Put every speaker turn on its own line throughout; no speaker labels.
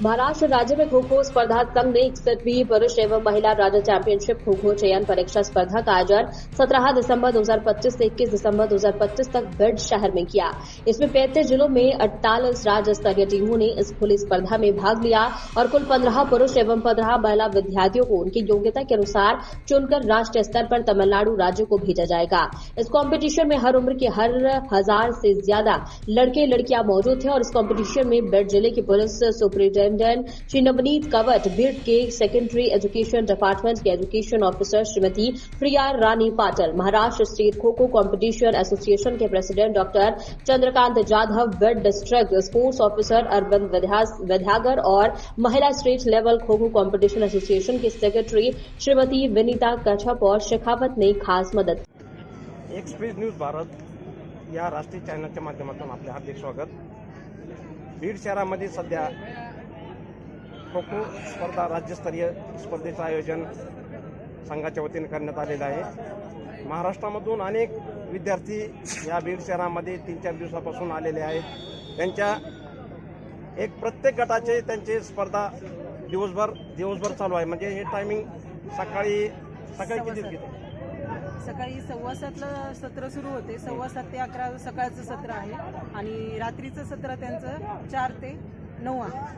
महाराष्ट्र राज्य में खो खो स्पर्धा संघ ने 61वीं पुरुष एवं महिला राज्य चैंपियनशिप खो खो चयन परीक्षा स्पर्धा का आयोजन 17 दिसंबर 2025 से 21 दिसंबर 2025 तक बिड शहर में किया। इसमें 35 जिलों में 48 राज्य स्तरीय टीमों ने इस खुली स्पर्धा में भाग लिया और कुल 15 पुरुष एवं 15 महिला विद्यार्थियों को उनकी योग्यता के अनुसार चुनकर राष्ट्रीय स्तर पर तमिलनाडु राज्य को भेजा जाएगा। इस कॉम्पिटिशन में हर उम्र के हर 1000 से ज्यादा लड़के लड़कियां मौजूद थे और इस कॉम्पिटिशन में बिड जिले की पुलिस सुपरिटेंडेंट श्री नवनीत कवट, बिड के सेकेंडरी एजुकेशन डिपार्टमेंट के एजुकेशन ऑफिसर श्रीमती प्रिया रानी Patil, Maharashtra state kho kho competition association के प्रेसिडेंट डॉक्टर चंद्रकांत जाधव, बिड डिस्ट्रिक्ट स्पोर्ट्स ऑफिसर अरविंद विद्यागर और महिला state level kho kho competition association के सेक्रेटरी श्रीमती विनीता कच्छप और शेखावत ने खास मदद।
एक्सप्रेस न्यूज भारत या राष्ट्रीय चॅनलच्या माध्यमातून आपले हार्दिक स्वागत। बीड शहरामध्ये सध्या खो खो स्पर्धा राज्यस्तरीय स्पर्धेचं आयोजन संघाच्या वतीने करण्यात आलेलं आहे। महाराष्ट्रामधून अनेक विद्यार्थी या बीड शहरामध्ये 3-4 दिवसापासून आलेले आहेत। त्यांच्या एक प्रत्येक गटाचे त्यांची स्पर्धा दिवसभर चालू आहे। म्हणजे हे टायमिंग सकाळी किती घेते?
सकाळी 7:15ला सत्र सुरू होते। 7:15 ते 11 सकाळचं सत्र आहे आणि रात्रीचं सत्र त्यांचं 4 ते 9 आहे।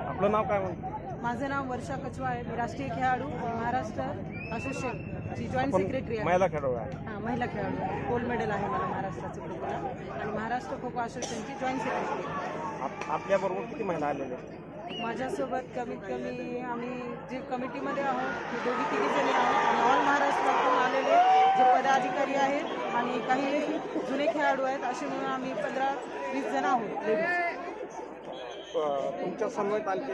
आपलं नाव काय म्हणतो?
माझं नाव वर्षा कछवा आहे। मी राष्ट्रीय खेळाडू महाराष्ट्र असोसिएशनची जॉईंट सेक्रेटरी आहे।
महिला खेळाडू आहे।
हां, महिला खेळाडू आहे। गोल्ड मेडल आहे मला महाराष्ट्राचं खो खोला आणि महाराष्ट्र खो खो असोसिएशनची जॉईंट सेक्रेटरी।
आपल्याबरोबर किती महिला आलेल्या आहेत?
माझ्यासोबत कमीत कमी आम्ही जे कमिटीमध्ये आहोत ते 2-3 जणी आहोत आणि ऑल महाराष्ट्रातून आलेले जे पदाधिकारी आहेत आणि काही जुने खेळाडू आहेत, असे म्हणून आम्ही 15-20 जण आहोत।
तुमच्या समवेत आणखी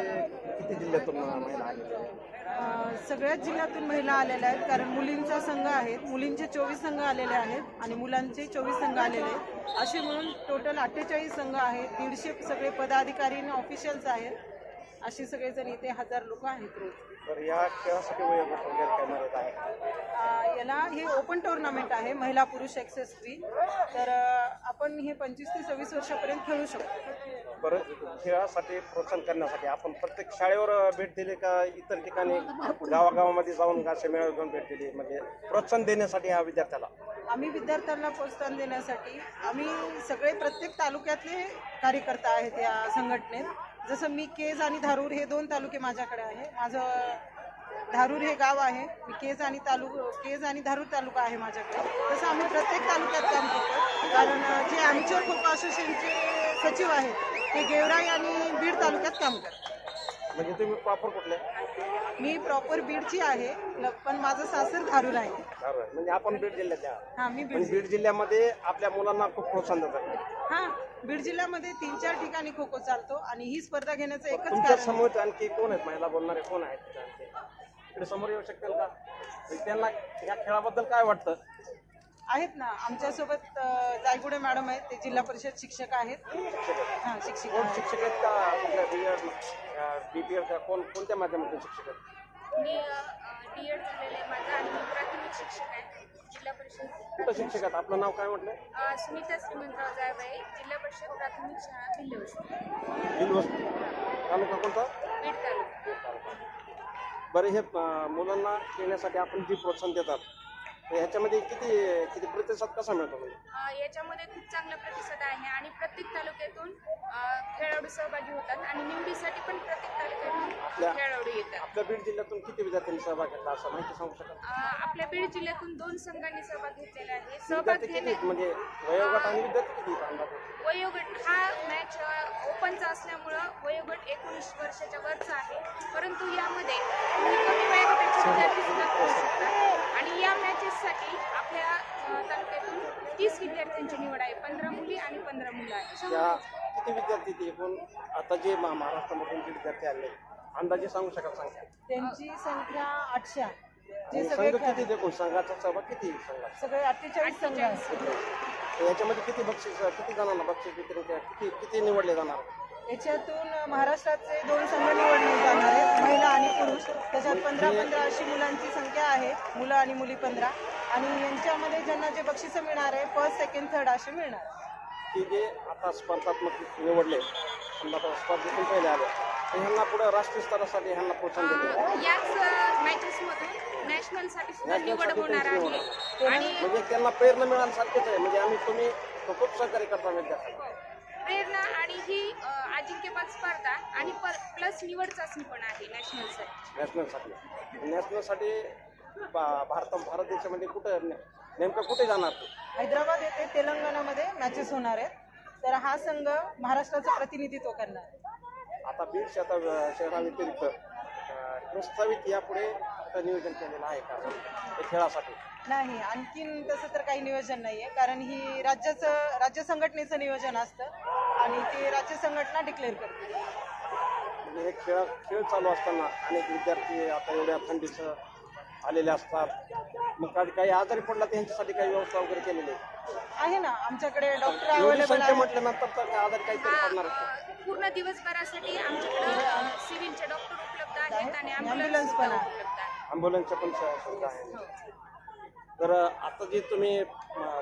किती जिल्ह्यातून महिला आलेल्या आहेत?
सगळ्याच जिल्ह्यातून महिला आलेल्या आहेत, कारण मुलींचा संघ आहेत। मुलींचे 24 संघ आलेले आहेत आणि मुलांचे 24 संघ आलेले आहेत। असे म्हणून टोटल 48 संघ आहेत। 150 सगळे पदाधिकारी आणि ऑफिशियल्स आहेत। असे सगळेजण इथे 1000 लोक आहेत रोज।
तर या खेळासाठी वयोगट वगैरे काय मर्यादा आहे?
याला हे ओपन टुर्नामेंट आहे, महिला पुरुष एक्सेस फ्री। तर आपण हे 25 ते 26 वर्षापर्यंत खेळू शकतो।
बरं, खेळासाठी प्रोत्साहन करण्यासाठी आपण प्रत्येक शाळेवर भेट दिली का इतर ठिकाणी गावागावामध्ये जाऊन असे मेळावे घेऊन भेट दिली, म्हणजे प्रोत्साहन देण्यासाठी या विद्यार्थ्याला?
आम्ही विद्यार्थ्यांना प्रोत्साहन देण्यासाठी आम्ही सगळे प्रत्येक तालुक्यातले कार्यकर्ता आहेत या संघटनेत। जसं मी केज आणि धारूर हे 2 तालुके माझ्याकडे आहे। माझं धारूर हे गाव आहे, मी केज आणि धारूर तालुका आहे माझ्याकडे। तसं आम्ही प्रत्येक तालुक्यात काम करतो, कारण जे आमच्या खो खो असोसिएशनचे सचिव आहेत ते गेवराई आणि बीड तालुक्यात काम करतात।
म्हणजे तुम्ही प्रॉपर कुठले?
मी प्रॉपर बीडची आहे, पण माझं सासर धारूर आहे।
म्हणजे आपण बीड जिल्ह्यात?
हां, मी
बीड जिल्ह्यामध्ये आपल्या मुलांना खूप प्रोत्साहन देतात?
हां, बीड जिल्ह्यामध्ये 3-4 ठिकाणी खो खो चालतो आणि ही स्पर्धा घेण्याचं एकच
तुमच्या
कारण।
समोर आणखी कोण आहेत महिला बोलणारे, कोण आहेत इकडे समोर येऊ शकतील का? त्यांना या खेळाबद्दल काय वाटतं?
आहेत ना, आमच्यासोबत जायगुडे मॅडम आहेत, ते जिल्हा परिषद शिक्षक आहेत। हां, शिक्षक
आहेत का? आपल्या BPL का कोणत्या माध्यमातून शिक्षक आहेत?
मी DED झालेले आहे माझा आणि मी प्राथमिक शिक्षक आहे जिल्हा परिषद।
कुठं शिक्षक आहेत? आपलं नाव काय म्हटलं?
सुनीता श्रीमंतराव जायबाई, जिल्हा परिषद प्राथमिक शाळा भिल्लवस्ती।
भिल्लवस्ती तालुका कोणता?
बीड तालुका।
बरं, हे मुलांना खेळण्यासाठी आपण जी प्रोत्साहन देतात ह्याच्यामध्ये किती प्रतिसाद कसा मिळतो?
याच्यामध्ये खूप चांगला प्रतिसाद आहे आणि प्रत्येक तालुक्यातून खेळाडू सहभागी होतात आणि निवडीसाठी पण प्रत्येक तालुक्यातून खेळाडू येतात।
आपल्या बीड जिल्ह्यातून किती विद्यार्थ्यांनी सहभाग घेतला असं माहिती सांगू शकाल?
आपल्या बीड जिल्ह्यातून 2 संघांनी सहभाग घेतलेला आहे। सहभाग घेणे
म्हणजे वयोगट आणि विद्यार्थी किती?
वयोगट हा मॅच ओपनचा असल्यामुळं वयोगट 19 वर्षाच्या वरचा आहे, परंतु यामध्ये कमी वयोगटाचे विद्यार्थी सुद्धा खेळू शकतात आणि या मॅचेससाठी आपल्या तालुक्यातून 30 विद्यार्थ्यांची निवड आहे। 15 मुली आणि 15 मुलं आहेत।
किती विद्यार्थी ते एकूण आता जे महाराष्ट्रामधून जे विद्यार्थी आले अंदाजे सांगू शकाल? संख्या
त्यांची संख्या 800। जे
संघ किती देखून संघाचा सहभाग किती? संघात
सगळे 48 संघ आहेत।
याच्यामध्ये किती बक्षीस, किती जणांना बक्षीस वितरण, किती निवडले जाणार?
याच्यातून महाराष्ट्राचे 2 संघ निवडले जाणार आहेत, महिला आणि पुरुष। त्याच्यात 15-15 अशी मुलांची संख्या आहे, मुलं आणि मुली 15, आणि यांच्यामध्ये ज्यांना जे बक्षीस मिळणार आहे फर्स्ट, सेकंड, थर्ड असे मिळणार।
की जे आता स्पर्धात्मक निवडले, समजा आता स्पर्धेतून पहिले आले, तर ह्यांना पुढे राष्ट्रीय स्तरासाठी ह्यांना प्रोत्साहन देते.
याच मॅचेसमधून नॅशनलसाठी सुद्धा निवड होणार आहे आणि
म्हणजे त्यांना प्रेरणा मिळाल्यासारखेच आहे. म्हणजे आम्ही तुम्ही खूप सहकार्य करता विद्यार्थ्यांना.
प्रेरणा आणि ही अजिंक्यपद स्पर्धा आणि प्लस निवड चाचणी पण आहे
नॅशनलसाठी भारत देशामध्ये कुठं नेमकं कुठे जाणार ते?
हैदराबाद येथे तेलंगणामध्ये मॅचेस होणार आहेत. तर हा संघ महाराष्ट्राचं प्रतिनिधित्व करणार आहे.
आता बीड शहराव्यतिरिक्त प्रस्तावित यापुढे नियोजन केलेलं आहे का या खेळासाठी?
नाही, आणखीन तसं तर काही नियोजन नाहीये, कारण ही राज्य संघटनेचं नियोजन असतं आणि ते राज्य संघटना डिक्लेअर करते.
म्हणजे हे खेळ चालू असताना अनेक विद्यार्थी आता एवढ्या थंडीचं आलेले असतात, मग काही आजारी पडला त्यांच्यासाठी काही व्यवस्था वगैरे केलेली
आहे ना. आमच्याकडे डॉक्टर
एवढी
अवेलेबल
संख्या
आहे.
म्हटल्यानंतर तर आजारी काहीतरी पडणार असतं.
पूर्ण दिवसभरासाठी आमच्याकडे सिव्हिलचे डॉक्टर उपलब्ध आहेत आणि
ॲम्ब्युलन्स पण आहे.
उपलब्ध आहे.
ॲम्ब्युलन्सच्या पण सुविधा आहे. तर आता जे तुम्ही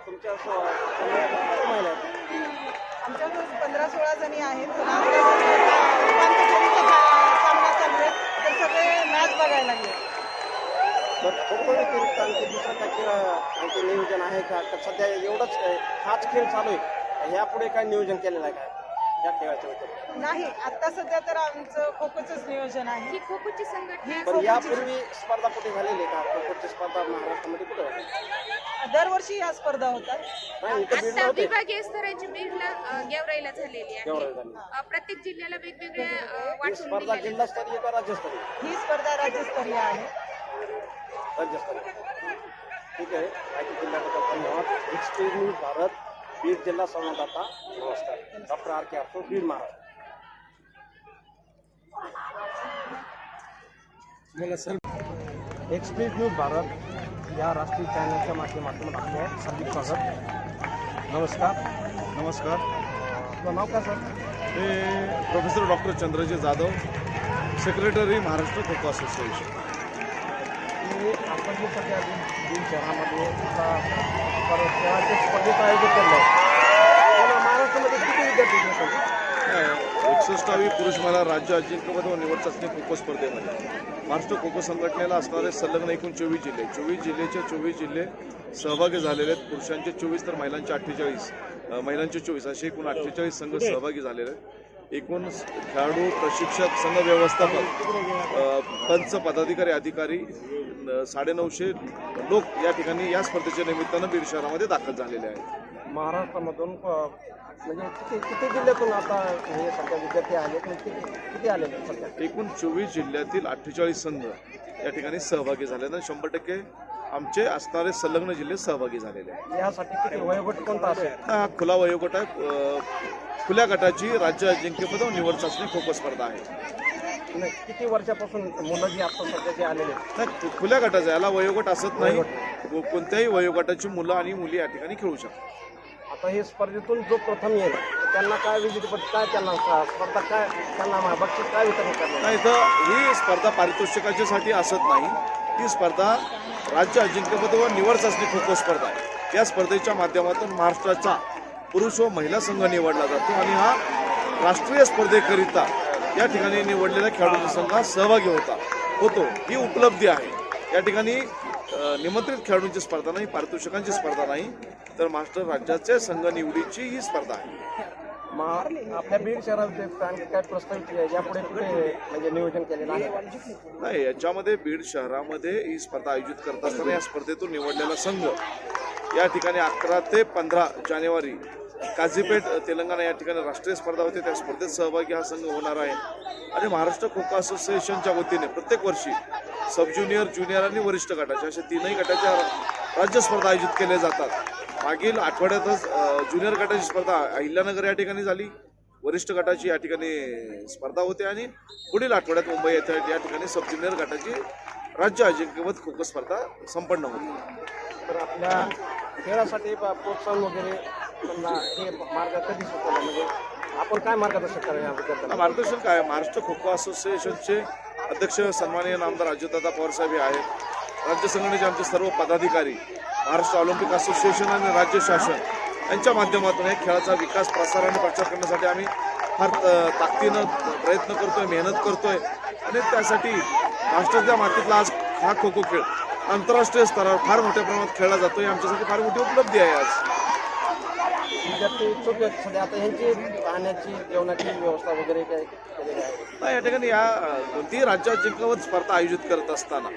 तुमच्या महिला आहेत,
आमच्याकडे 15-16 जणी आहेत. पण आमच्या उपांत्यपूर्वीचा सामना चालू आहे, तर सगळे मॅच बघायला लागले.
तर खो-खो व्यतिरिक्त आणखी दुसरं काय खेळ आणखी नियोजन आहे का? तर सध्या एवढंच हाच खेळ चालू आहे, यापुढे काय नियोजन केलेलं आहे का या खेळाच्या व्यतिरिक्त?
नाही, आता सध्या तर आमचं खो-खोचंच नियोजन आहे.
ही खो खोची संघटना
पण यापूर्वी स्पर्धा कुठे झालेली का? खो-खोची स्पर्धा महाराष्ट्रामध्ये कुठे होती?
दरवर्षी या स्पर्धा होतात.
नाही, इथं बीडला
आता
होते.
विभागीय स्तराची बीडला गेवराईला झालेली आहे.
गेवराईला झाली.
प्रत्येक जिल्ह्याला वेगवेगळ्या
ही
वाटून
स्पर्धा
दिलेल्या आहेत.
जिल्हास्तरीय का राज्यस्तरीय?
ही स्पर्धा राज्यस्तरीय आहे.
राज्यस्तरीय. ठीक आहे, माहिती दिल्याबद्दल धन्यवाद. एक्सप्रेस न्यूज भारत, बीड जिल्हा संवाददाता. नमस्कार. डॉक्टर आर के आरसो, बीड महाराष्ट्र. एक्सप्रेस न्यूज भारत या राष्ट्रीय चॅनलच्या माध्यमातून आपले हार्दिक स्वागत. नमस्कार.
नमस्कार.
आपलं नाव काय सर?
हे professor doctor चंद्रजी Jadhav, secretary Maharashtra kho kho association.
आपण जे सध्या बीड शहरामध्ये आता खेळाच्या स्पर्धेचं आयोजन केलं आहे, महाराष्ट्रामध्ये किती विद्यार्थी आहेत?
61वी पुरुष महिला राज्य अजिंक्यपद व निवड चाचणी खो खो स्पर्धेमध्ये महाराष्ट्र खो खो संघटनेला असणारे संलग्न एकूण 24 जिल्हे, 24 जिल्ह्याचे 24 जिल्हे सहभागी झालेले आहेत. पुरुषांचे 24 तर महिलांचे 48, महिलांचे 24 असे एकूण 48 संघ सहभागी झालेले आहेत. एकूण खेळाडू, प्रशिक्षक, संघ व्यवस्थापक, पंच, पदाधिकारी, अधिकारी 950 लोक या ठिकाणी या स्पर्धेच्या निमित्तानं बीड शहरामध्ये दाखल झालेले आहेत.
महाराष्ट्रामधून म्हणजे किती जिल्ह्यातून आता हे सध्या विद्यार्थी आले, किती आले सध्या?
एकूण 24 जिल्ह्यातील 48 संघ या ठिकाणी सहभागी झाले आणि 100% आमचे असणारे संलग्न जिल्हे सहभागी झालेले आहेत.
यासाठी किती वयोगट कोणता असेल?
हा खुला वयोगट आहे. खुल्या गटाची राज्य अजिंक्यपद व निवड चाचणी खो खो स्पर्धा आहे.
किती वर्षापासून मुलं जी आता सध्या जे आलेले?
नाही, खुल्या गटाचा याला वयोगट असत नाही. कोणत्याही वयोगटाची मुलं आणि मुली या ठिकाणी खेळू शकतात.
आता हे स्पर्धेतून जो प्रथम येईल त्यांना काय विजेतेपद, काय त्यांना स्पर्धा, काय त्यांना बक्षीस काय वितरण करणार?
नाही, तर ही स्पर्धा पारितोषिकाच्यासाठी असत नाही. ही स्पर्धा राज्य अजिंक्यपद व निवड चाचणी खो खो स्पर्धा आहे. या स्पर्धेच्या माध्यमातून महाराष्ट्राचा पुरुष व महिला संघ निवडला जातो आणि हा राष्ट्रीय स्पर्धेकरिता या ठिकाणी निवडलेल्या खेळाडूंचा संघ सहभागी होतो. ही उपलब्धी आहे. या ठिकाणी निमंत्रित खेळाडूंची स्पर्धा नाही, पारितोषिकांची स्पर्धा नाही, तर महाराष्ट्र राज्याचे संघ निवडीची ही स्पर्धा आहे.
आपल्या बीड शहरात काय प्रस्तावित यापुढे कुठे म्हणजे नियोजन केलेलं आहे?
नाही, याच्यामध्ये बीड शहरामध्ये ही स्पर्धा आयोजित करत असताना या स्पर्धेतून निवडलेला संघ या ठिकाणी 11 ते 15 जानेवारी काझीपेठ तेलंगणा या ठिकाणी राष्ट्रीय स्पर्धा होते. त्या स्पर्धेत सहभागी हा संघ होणार आहे. आणि महाराष्ट्र खो खो असोसिएशनच्या वतीने प्रत्येक वर्षी सब ज्युनियर, ज्युनियर आणि वरिष्ठ गटाच्या अशा तीनही गटाच्या राज्य स्पर्धा आयोजित केल्या जातात. मागील आठवड्यातच ज्युनियर गटाची स्पर्धा अहिल्यानगर या ठिकाणी झाली. वरिष्ठ गटाची या ठिकाणी स्पर्धा होते आणि पुढील आठवड्यात मुंबई येथे या ठिकाणी सब ज्युनियर गटाची राज्य अजिंक्यपद खो खो स्पर्धा संपन्न होती.
तर आपल्या खेळासाठी प्रोत्साहन वगैरे हे मार्ग कधी सुचवला, म्हणजे आपण काय मार्गदर्शन करायला या विद्यार्थ्यांना?
मार्गदर्शन काय, महाराष्ट्र खो खो असोसिएशनचे अध्यक्ष सन्माननीय नामदार अजितदादा पवारसाहेब आहेत. राज्य संघटनेचे आमचे सर्व पदाधिकारी, महाराष्ट्र ऑलिम्पिक असोसिएशन आणि राज्य शासन यांच्या माध्यमातून या खेळाचा विकास प्रसार आणि प्रचार करण्यासाठी आम्ही फार ताकदीनं प्रयत्न करतोय, मेहनत करतोय आणि त्यासाठी राष्ट्राच्या मातीतला आज हा खो खो खेळ आंतरराष्ट्रीय स्तरावर फार मोठ्या प्रमाणात खेळला जातोय. आमच्यासाठी फार मोठी उपलब्धी आहे आज.
विद्यार्थी इच्छुक आहेत सध्या, आता ह्यांची राहण्याची जेवणाची व्यवस्था वगैरे काय केलेली आहे?
या ठिकाणी या कोणतीही राज्यात जिंकवत स्पर्धा आयोजित करत असताना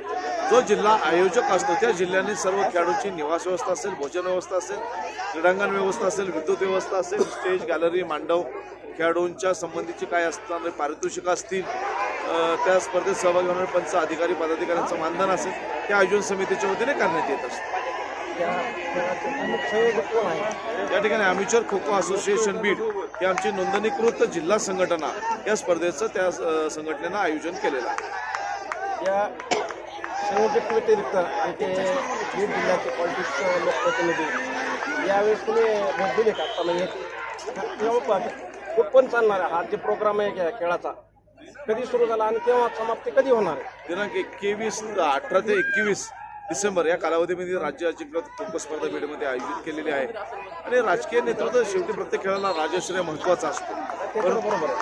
जो जिल्हा आयोजक असतो त्या जिल्ह्याने सर्व खेळाडूंची निवास व्यवस्था असेल, भोजन व्यवस्था असेल, क्रीडांगण व्यवस्था असेल, विद्युत व्यवस्था असेल, स्टेज, गॅलरी, मांडव, खेळाडूंच्या संबंधीची काय असणारे पारितोषिकं असतील, त्या स्पर्धेत सहभागी होणारे पंच, अधिकारी, पदाधिकाऱ्यांचं मानधन असेल, त्या आयोजन समितीच्या वतीने करण्यात येत असतं.
त्या खेळाचे प्रमुख संयोजक कोण आहे?
या ठिकाणी अॅमेच्युअर खो खो असोसिएशन बीड ही आमची नोंदणीकृत जिल्हा संघटना या स्पर्धेचं त्या संघटनेनं आयोजन केलेलं आहे.
या संयोजक व्यतिरिक्त आणखी बीड जिल्ह्याचे पॉलिटिक्स लोकप्रतिनिधी यावेळेस तुम्ही भेट दिली का? आता म्हणजे कुठपण चालणार आहे हा जे प्रोग्राम आहे खेळाचा, कधी सुरू झाला आणि केव्हा समाप्ती कधी होणार आहे?
दिनांक 18 ते 21 डिसेंबर या कालावधीमध्ये राज्य अजिंक्यपद खो खो स्पर्धा बीडमध्ये आयोजित केलेली आहे. आणि राजकीय नेतृत्व शेवटी प्रत्येक खेळाला राजश्रेय महत्त्वाचा असतो,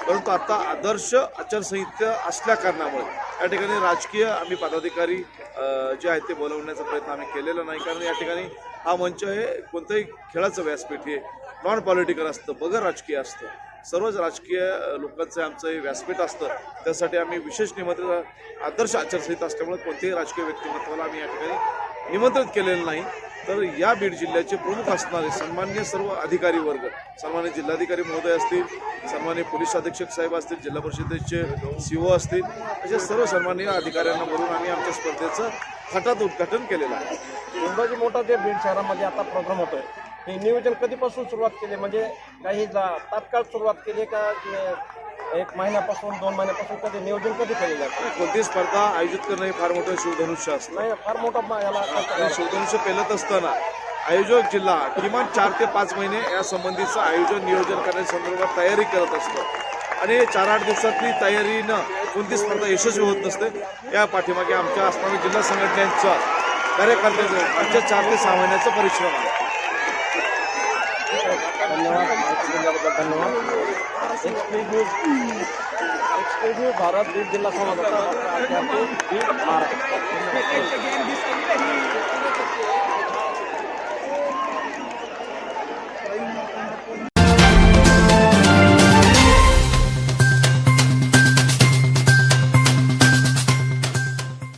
परंतु आता आदर्श आचारसंहिता असल्या कारणामुळे या ठिकाणी राजकीय आम्ही पदाधिकारी जे आहेत ते बोलवण्याचा प्रयत्न आम्ही केलेला नाही. कारण या ठिकाणी हा मंच हे कोणत्याही खेळाचं व्यासपीठ हे नॉन पॉलिटिकल असतं, बगर राजकीय असतं. सर्वच राजकीय लोकांचं आमचं हे व्यासपीठ असतं. त्यासाठी आम्ही विशेष निमंत्रित आदर्श आचारसंहिता असल्यामुळे कोणत्याही राजकीय व्यक्तिमत्वाला आम्ही या ठिकाणी निमंत्रित केलेलं नाही. तर या बीड जिल्ह्याचे प्रमुख असणारे सन्मान्य सर्व अधिकारी वर्ग, सन्मान्य जिल्हाधिकारी महोदय असतील, सन्मान्य पोलीस अधीक्षक साहेब असतील, जिल्हा परिषदेचे CO असतील, अशा सर्व सन्मान्य अधिकाऱ्यांना बोलून आम्ही आमच्या स्पर्धेचं थाटात उद्घाटन केलेलं आहे.
एवढा मोठा जे बीड शहरामध्ये आता प्रोग्राम होतोय, हे नियोजन कधीपासून सुरुवात केली? म्हणजे काही तात्काळ सुरुवात केली का? 1 महिन्यापासून 2 महिन्यापासून कधी नियोजन कधी केले जातं?
कोणतीही स्पर्धा आयोजित करणं हे फार मोठं शिवधनुष्य असतं.
नाही, फार मोठा याला
शिवधनुष्य पेलत असताना आयोजक जिल्हा किमान 4 ते 5 महिने या संबंधीचं आयोजन नियोजन करण्याच्या संदर्भात तयारी करत असतो. आणि 4-8 दिवसातली तयारीनं कोणती स्पर्धा यशस्वी होत नसते. या पाठीमागे आमच्या असणाऱ्या जिल्हा संघटनांच्या कार्यकर्त्यांचं आमच्या 4 ते 6 महिन्याचा परिश्रम आहे.
धन्यवाद. धन्यवाद. एक्सप्रेस न्यूज भारत बीड जिल्हा संवाददाता बीड महाराष्ट्र.